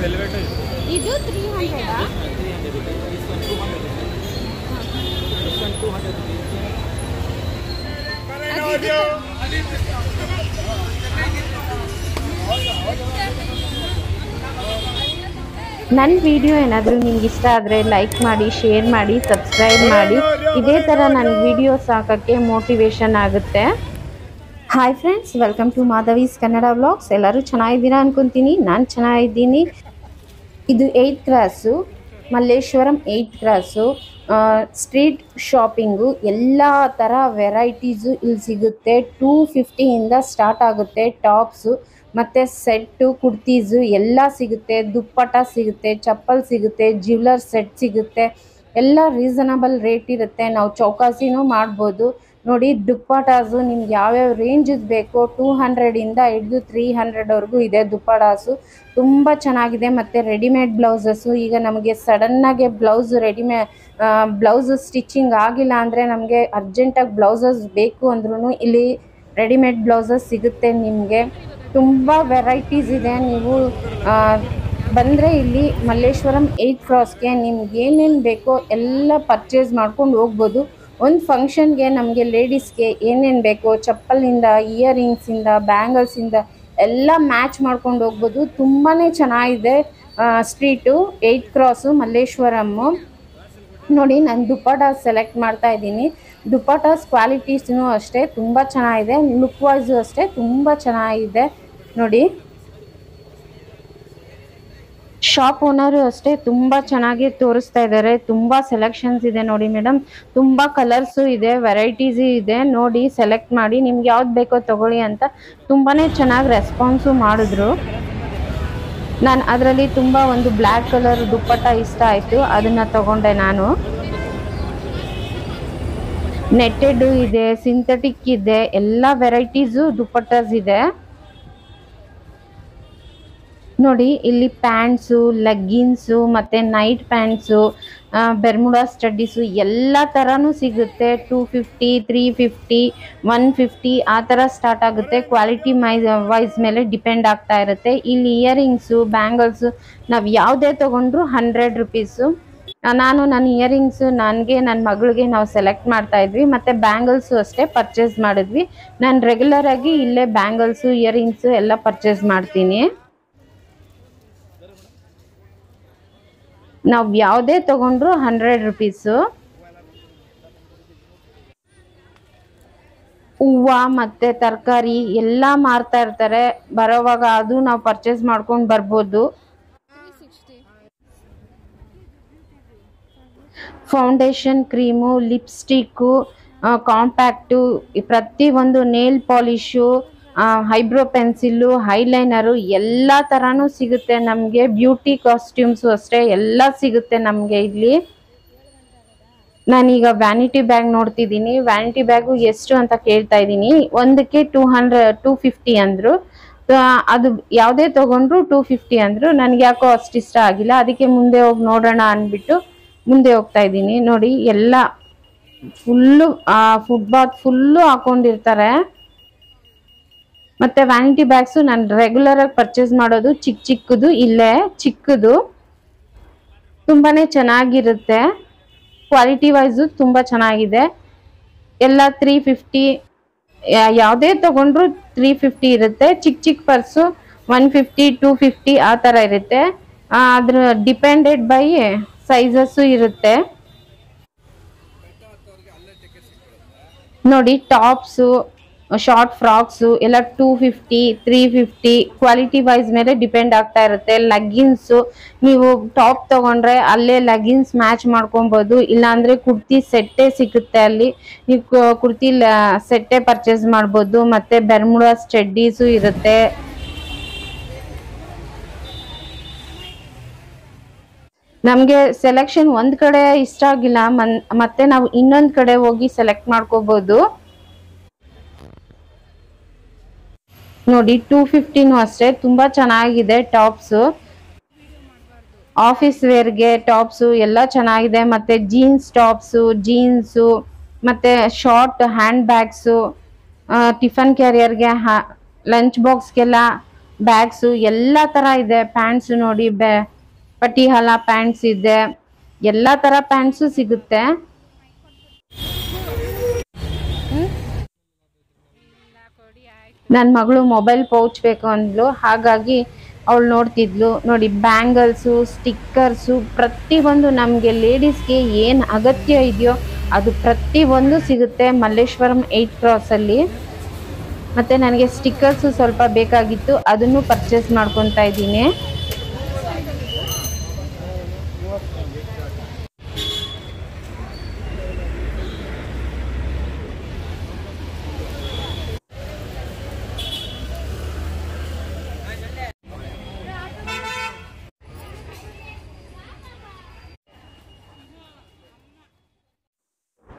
ಇದು 300 ನನ್ನ ವಿಡಿಯೋ ಏನಾದರೂ ನಿಮ್ಗೆ ಇಷ್ಟ ಆದರೆ ಲೈಕ್ ಮಾಡಿ, ಶೇರ್ ಮಾಡಿ, ಸಬ್ಸ್ಕ್ರೈಬ್ ಮಾಡಿ. ಇದೇ ಥರ ನನ್ನ ವಿಡಿಯೋಸ್ ಹಾಕೋಕ್ಕೆ ಮೋಟಿವೇಶನ್ ಆಗುತ್ತೆ. Hi friends, welcome to Madhavi's Kannada vlogs. ಎಲ್ಲರೂ ಚೆನ್ನಾಗಿದ್ದೀರಾ ಅನ್ಕೊತೀನಿ. ನಾನು ಚೆನ್ನಾಗಿದ್ದೀನಿ. ಇದು 8th cross, Malleshwaram 8th cross. Street shopping ಎಲ್ಲ ಥರ ವೆರೈಟೀಸು ಇಲ್ಲಿ ಸಿಗುತ್ತೆ. 250ಇಂದ ಸ್ಟಾರ್ಟ್ ಆಗುತ್ತೆ. ಟಾಪ್ಸು ಮತ್ತು ಸೆಟ್ಟು, ಕುರ್ತೀಸು ಎಲ್ಲ ಸಿಗುತ್ತೆ. ದುಪ್ಪಟ ಸಿಗುತ್ತೆ, ಚಪ್ಪಲ್ ಸಿಗುತ್ತೆ, ಜ್ಯುವೆಲರ್ ಸೆಟ್ ಸಿಗುತ್ತೆ. ಎಲ್ಲ ರೀಸನಬಲ್ ರೇಟ್ ಇರುತ್ತೆ. ನಾವು ಚೌಕಾಸಿನೂ ಮಾಡ್ಬೋದು. ನೋಡಿ, ದುಪ್ಪಟಾಸು ನಿಮ್ಗೆ ಯಾವ್ಯಾವ ರೇಂಜಸ್ ಬೇಕೋ 200ಇಂದ ಹಿಡಿದು 300ವರೆಗೂ ಇದೆ. ದುಪ್ಪಟಾಸು ತುಂಬ ಚೆನ್ನಾಗಿದೆ. ಮತ್ತು ರೆಡಿಮೇಡ್ ಬ್ಲೌಸಸ್ಸು, ಈಗ ನಮಗೆ ಸಡನ್ನಾಗೆ ಬ್ಲೌಸ್ ಸ್ಟಿಚಿಂಗ್ ಆಗಿಲ್ಲ ಅಂದರೆ ನಮಗೆ ಅರ್ಜೆಂಟಾಗಿ ಬ್ಲೌಸಸ್ ಬೇಕು ಅಂದ್ರೂ ಇಲ್ಲಿ ರೆಡಿಮೇಡ್ ಬ್ಲೌಸಸ್ ಸಿಗುತ್ತೆ. ನಿಮಗೆ ತುಂಬ ವೆರೈಟೀಸ್ ಇದೆ. ನೀವು ಬಂದರೆ ಇಲ್ಲಿ ಮಲ್ಲೇಶ್ವರಂ 8th ಕ್ರಾಸ್ಗೆ ನಿಮ್ಗೆ ಏನೇನು ಬೇಕೋ ಎಲ್ಲ ಪರ್ಚೇಸ್ ಮಾಡ್ಕೊಂಡು ಹೋಗ್ಬೋದು. ಒಂದು ಫಂಕ್ಷನ್ಗೆ ನಮಗೆ ಲೇಡೀಸ್ಗೆ ಏನೇನು ಬೇಕೋ ಚಪ್ಪಲಿಂದ, ಇಯರಿಂಗ್ಸಿಂದ, ಬ್ಯಾಂಗಲ್ಸಿಂದ ಎಲ್ಲ ಮ್ಯಾಚ್ ಮಾಡ್ಕೊಂಡು ಹೋಗ್ಬೋದು. ತುಂಬಾ ಚೆನ್ನಾಗಿದೆ ಸ್ಟ್ರೀಟು 8th ಕ್ರಾಸು ಮಲ್ಲೇಶ್ವರಮ್ಮು. ನೋಡಿ, ನಾನು ದುಪ್ಪಟಾಸ್ ಸೆಲೆಕ್ಟ್ ಮಾಡ್ತಾ ಇದ್ದೀನಿ. ದುಪ್ಪಟಾಸ್ ಕ್ವಾಲಿಟೀಸ್ನೂ ಅಷ್ಟೇ ತುಂಬ ಚೆನ್ನಾಗಿದೆ. ಲುಕ್ ವೈಸು ಅಷ್ಟೇ ತುಂಬ ಚೆನ್ನಾಗಿದೆ. ನೋಡಿ, ಶಾಪ್ ಓನರು ಅಷ್ಟೇ ತುಂಬ ಚೆನ್ನಾಗಿ ತೋರಿಸ್ತಾ ಇದ್ದಾರೆ. ತುಂಬ ಸೆಲೆಕ್ಷನ್ಸ್ ಇದೆ ನೋಡಿ ಮೇಡಮ್. ತುಂಬ ಕಲರ್ಸು ಇದೆ, ವೆರೈಟೀಸು ಇದೆ. ನೋಡಿ, ಸೆಲೆಕ್ಟ್ ಮಾಡಿ ನಿಮ್ಗೆ ಯಾವ್ದು ಬೇಕೋ ತಗೊಳ್ಳಿ ಅಂತ ತುಂಬಾ ಚೆನ್ನಾಗಿ ರೆಸ್ಪಾನ್ಸು ಮಾಡಿದ್ರು. ನಾನು ಅದರಲ್ಲಿ ತುಂಬ ಒಂದು ಬ್ಲ್ಯಾಕ್ ಕಲರ್ ದುಪ್ಪಟ್ಟ ಇಷ್ಟ ಆಯಿತು, ಅದನ್ನು ತಗೊಂಡೆ ನಾನು. ನೆಟ್ಟೆಡ್ ಇದೆ, ಸಿಂಥೆಟಿಕ್ ಇದೆ, ಎಲ್ಲ ವೆರೈಟೀಸು ದುಪ್ಪಟ್ಟಾಸ್ ಇದೆ. ನೋಡಿ, ಇಲ್ಲಿ ಪ್ಯಾಂಟ್ಸು, ಲೆಗ್ಗಿನ್ಸು ಮತ್ತು ನೈಟ್ ಪ್ಯಾಂಟ್ಸು, ಬೆರ್ಮುಡಾ ಸ್ಟಡ್ಡೀಸು ಎಲ್ಲ ಥರನೂ ಸಿಗುತ್ತೆ. 250, 350, 150 ಆ ಥರ ಸ್ಟಾರ್ಟ್ ಆಗುತ್ತೆ. ಕ್ವಾಲಿಟಿ ವೈಸ್ ಮೇಲೆ ಡಿಪೆಂಡ್ ಆಗ್ತಾ ಇರುತ್ತೆ. ಇಲ್ಲಿ ಇಯರಿಂಗ್ಸು, ಬ್ಯಾಂಗಲ್ಸು ನಾವು ಯಾವುದೇ ತೊಗೊಂಡ್ರು 100 ರುಪೀಸು. ನಾನು ನನ್ನ ಇಯರಿಂಗ್ಸು ನನಗೆ, ನನ್ನ ಮಗಳಿಗೆ ನಾವು ಸೆಲೆಕ್ಟ್ ಮಾಡ್ತಾ ಇದ್ವಿ. ಮತ್ತು ಬ್ಯಾಂಗಲ್ಸು ಅಷ್ಟೇ ಪರ್ಚೇಸ್ ಮಾಡಿದ್ವಿ. ನಾನು ರೆಗ್ಯುಲರಾಗಿ ಇಲ್ಲೇ ಬ್ಯಾಂಗಲ್ಸು, ಇಯರಿಂಗ್ಸು ಎಲ್ಲ ಪರ್ಚೇಸ್ ಮಾಡ್ತೀನಿ. ನಾವು ಯಾವುದೇ ತಗೊಂಡ್ರು 100 ರುಪೀಸು. ಹೂವು ಮತ್ತು ತರಕಾರಿ ಎಲ್ಲ ಮಾರ್ತಾ ಇರ್ತಾರೆ. ಬರೋವಾಗ ಅದು ನಾವು ಪರ್ಚೇಸ್ ಮಾಡ್ಕೊಂಡು ಬರ್ಬೋದು. ಫೌಂಡೇಶನ್ ಕ್ರೀಮು, ಲಿಪ್ಸ್ಟಿಕ್ಕು, ಕಾಂಪ್ಯಾಕ್ಟು, ಪ್ರತಿಯೊಂದು nail polish, eyebrow pencil, eyeliner ಎಲ್ಲ ಥರನೂ ಸಿಗುತ್ತೆ ನಮಗೆ. ಬ್ಯೂಟಿ ಕಾಸ್ಟ್ಯೂಮ್ಸು ಅಷ್ಟೇ ಎಲ್ಲ ಸಿಗುತ್ತೆ ನಮಗೆ ಇಲ್ಲಿ. ನಾನೀಗ ವ್ಯಾನಿಟಿ ಬ್ಯಾಗ್ ನೋಡ್ತಿದ್ದೀನಿ. ವ್ಯಾನಿಟಿ ಬ್ಯಾಗು ಎಷ್ಟು ಅಂತ ಕೇಳ್ತಾ ಇದ್ದೀನಿ. ಒಂದಕ್ಕೆ 250 ಅಂದರು. ಅದು ಯಾವುದೇ ತೊಗೊಂಡ್ರು 250 ಅಂದರು. ನನಗೆ ಯಾಕೋ ಅಷ್ಟು ಇಷ್ಟ ಆಗಿಲ್ಲ. ಅದಕ್ಕೆ ಮುಂದೆ ಹೋಗಿ ನೋಡೋಣ ಅಂದ್ಬಿಟ್ಟು ಮುಂದೆ ಹೋಗ್ತಾ ಇದ್ದೀನಿ. ನೋಡಿ, ಎಲ್ಲ ಫುಲ್ಲು ಫುಟ್ಬಾತ್ ಫುಲ್ಲು ಹಾಕೊಂಡಿರ್ತಾರೆ. ಮತ್ತು ವ್ಯಾನಿಟಿ ಬ್ಯಾಗ್ಸು ನಾನು ರೆಗ್ಯುಲರಾಗಿ ಪರ್ಚೇಸ್ ಮಾಡೋದು ಚಿಕ್ಕದು. ಇಲ್ಲೇ ಚಿಕ್ಕದು ತುಂಬಾ ಚೆನ್ನಾಗಿರುತ್ತೆ. ಕ್ವಾಲಿಟಿ ವೈಸು ತುಂಬ ಚೆನ್ನಾಗಿದೆ. ಎಲ್ಲ 350, ಯಾವುದೇ ತೊಗೊಂಡ್ರು 350 ಇರುತ್ತೆ. ಚಿಕ್ಕ ಪರ್ಸು 150, 250 ಆ ಥರ ಇರುತ್ತೆ. ಅದ್ರ ಡಿಪೆಂಡೆಡ್ ಬೈ ಸೈಜಸ್ಸು ಇರುತ್ತೆ. ನೋಡಿ, ಟಾಪ್ಸು, ಶಾರ್ಟ್ ಫ್ರಾಕ್ಸು ಎಲ್ಲ 250, 350 ಕ್ವಾಲಿಟಿ ವೈಸ್ ಮೇಲೆ ಡಿಪೆಂಡ್ ಆಗ್ತಾ ಇರುತ್ತೆ. ಲೆಗ್ಗಿನ್ಸು ನೀವು ಟಾಪ್ ತಗೊಂಡ್ರೆ ಅಲ್ಲೇ ಲೆಗ್ಗಿನ್ಸ್ ಮ್ಯಾಚ್ ಮಾಡ್ಕೊಬೋದು. ಇಲ್ಲಾಂದರೆ ಕುರ್ತಿ ಸೆಟ್ಟೇ ಸಿಗುತ್ತೆ. ಅಲ್ಲಿ ನೀವು ಕುರ್ತಿ ಸೆಟ್ಟೇ ಪರ್ಚೇಸ್ ಮಾಡ್ಬೋದು. ಮತ್ತು ಬೆರ್ಮುಡಾ ಸ್ಟಡ್ಡೀಸು ಇರುತ್ತೆ. ನಮಗೆ ಸೆಲೆಕ್ಷನ್ ಒಂದು ಕಡೆ ಇಷ್ಟ ಆಗಿಲ್ಲ, ಮತ್ತೆ ನಾವು ಇನ್ನೊಂದು ಕಡೆ ಹೋಗಿ ಸೆಲೆಕ್ಟ್ ಮಾಡ್ಕೋಬೋದು. ನೋಡಿ, 250ನೂ ಅಷ್ಟೇ ತುಂಬ ಚೆನ್ನಾಗಿದೆ. ಟಾಪ್ಸು, ಆಫೀಸ್ ವೇರ್ಗೆ ಟಾಪ್ಸು ಎಲ್ಲ ಚೆನ್ನಾಗಿದೆ. ಮತ್ತು ಜೀನ್ಸ್ ಟಾಪ್ಸು, ಜೀನ್ಸು, ಮತ್ತು ಶಾರ್ಟ್ ಹ್ಯಾಂಡ್ ಬ್ಯಾಗ್ಸು, ಟಿಫನ್ ಕ್ಯಾರಿಯರ್ಗೆ, ಲಂಚ್ ಬಾಕ್ಸ್ಗೆಲ್ಲ ಬ್ಯಾಗ್ಸು ಎಲ್ಲ ತರ ಇದೆ. ಪ್ಯಾಂಟ್ಸ್ ನೋಡಿ, ಪಟಿಯಾಲ ಪ್ಯಾಂಟ್ಸ್ ಇದೆ, ಎಲ್ಲಾ ತರ ಪ್ಯಾಂಟ್ಸು ಸಿಗುತ್ತೆ. ನನ್ನ ಮಗಳು ಮೊಬೈಲ್ ಪೌಚ್ ಬೇಕು ಅಂದ್ಲು, ಹಾಗಾಗಿ ಅವಳು ನೋಡ್ತಿದ್ಲು. ನೋಡಿ ಬ್ಯಾಂಗಲ್ಸು, ಸ್ಟಿಕ್ಕರ್ಸು, ಪ್ರತಿಯೊಂದು ನಮಗೆ ಲೇಡೀಸ್ಗೆ ಏನು ಅಗತ್ಯ ಇದೆಯೋ ಅದು ಪ್ರತಿಯೊಂದು ಸಿಗುತ್ತೆ ಮಲ್ಲೇಶ್ವರಂ 8 ಕ್ರಾಸಲ್ಲಿ. ಮತ್ತು ನನಗೆ ಸ್ಟಿಕ್ಕರ್ಸು ಸ್ವಲ್ಪ ಬೇಕಾಗಿತ್ತು, ಅದನ್ನು ಪರ್ಚೇಸ್ ಮಾಡ್ಕೊತಾ ಇದ್ದೀನಿ.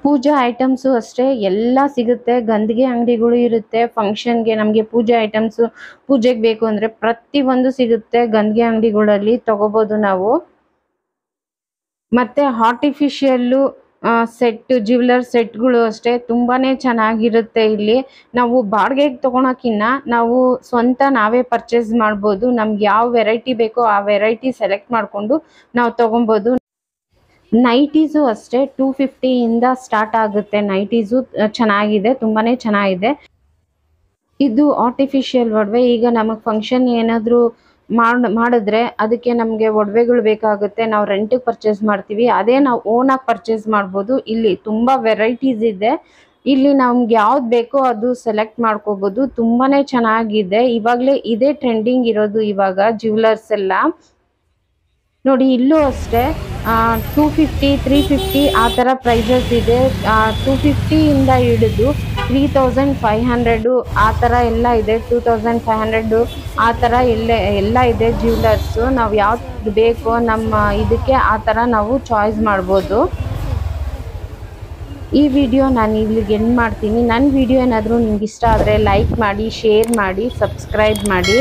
ಪೂಜಾ ಐಟಮ್ಸು ಅಷ್ಟೇ ಎಲ್ಲ ಸಿಗುತ್ತೆ. ಗಂದಿಗೆ ಅಂಗಡಿಗಳು ಇರುತ್ತೆ. ಫಂಕ್ಷನ್ಗೆ ನಮಗೆ ಪೂಜೆ ಐಟಮ್ಸು, ಪೂಜೆಗೆ ಬೇಕು ಅಂದರೆ ಪ್ರತಿಯೊಂದು ಸಿಗುತ್ತೆ ಗಂದಿಗೆ ಅಂಗಡಿಗಳಲ್ಲಿ, ತಗೋಬೋದು ನಾವು. ಮತ್ತು ಆರ್ಟಿಫಿಷಿಯಲ್ಲು ಸೆಟ್, ಜ್ಯುವೆಲರ್ ಸೆಟ್ಗಳು ಅಷ್ಟೇ ತುಂಬಾ ಚೆನ್ನಾಗಿರುತ್ತೆ. ಇಲ್ಲಿ ನಾವು ಬಾಡಿಗೆಗೆ ತೊಗೊಳಕ್ಕಿಂತ ನಾವು ಸ್ವಂತ ನಾವೇ ಪರ್ಚೇಸ್ ಮಾಡ್ಬೋದು. ನಮ್ಗೆ ಯಾವ ವೆರೈಟಿ ಬೇಕೋ ಆ ವೆರೈಟಿ ಸೆಲೆಕ್ಟ್ ಮಾಡಿಕೊಂಡು ನಾವು ತೊಗೊಬೋದು. ನೈಟೀಸು ಅಷ್ಟೇ 250 ಇಂದ ಸ್ಟಾರ್ಟ್ ಆಗುತ್ತೆ. ನೈಟೀಸು ಚೆನ್ನಾಗಿದೆ, ತುಂಬಾ ಚೆನ್ನಾಗಿದೆ. ಇದು ಆರ್ಟಿಫಿಷಿಯಲ್ ಒಡವೆ. ಈಗ ನಮಗೆ ಫಂಕ್ಷನ್ ಏನಾದರೂ ಮಾಡಿದ್ರೆ ಅದಕ್ಕೆ ನಮಗೆ ಒಡವೆಗಳು ಬೇಕಾಗುತ್ತೆ, ನಾವು ರೆಂಟಿಗೆ ಪರ್ಚೇಸ್ ಮಾಡ್ತೀವಿ. ಅದೇ ನಾವು ಓನಾಗಿ ಪರ್ಚೇಸ್ ಮಾಡ್ಬೋದು. ಇಲ್ಲಿ ತುಂಬ ವೆರೈಟೀಸ್ ಇದೆ. ಇಲ್ಲಿ ನಮ್ಗೆ ಯಾವ್ದು ಬೇಕೋ ಅದು ಸೆಲೆಕ್ಟ್ ಮಾಡ್ಕೋಬೋದು. ತುಂಬಾ ಚೆನ್ನಾಗಿದೆ. ಇವಾಗಲೇ ಇದೇ ಟ್ರೆಂಡಿಂಗ್ ಇರೋದು ಇವಾಗ ಜ್ಯುವೆಲರ್ಸ್ ಎಲ್ಲ. ನೋಡಿ ಇಲ್ಲೂ ಅಷ್ಟೇ 250, 350 ಆ ಥರ ಪ್ರೈಸಸ್ ಇದೆ. 250 ಇಂದ ಹಿಡಿದು 3500 ಆ ಥರ ಎಲ್ಲ ಇದೆ. 2500 ಆ ಥರ ಎಲ್ಲ ಇದೆ ಜ್ಯುವೆಲರ್ಸು. ನಾವು ಯಾವ್ದು ಬೇಕೋ ನಮ್ಮ ಇದಕ್ಕೆ ಆ ಥರ ನಾವು ಚಾಯ್ಸ್ ಮಾಡ್ಬೋದು. ಈ ವಿಡಿಯೋ ನಾನು ಇಲ್ಲಿಗೆ ಎಂಡ್ ಮಾಡ್ತೀನಿ. ನನ್ನ ವಿಡಿಯೋ ಏನಾದರೂ ನಿಮ್ಗೆ ಇಷ್ಟ ಆದರೆ ಲೈಕ್ ಮಾಡಿ, ಶೇರ್ ಮಾಡಿ, ಸಬ್ಸ್ಕ್ರೈಬ್ ಮಾಡಿ.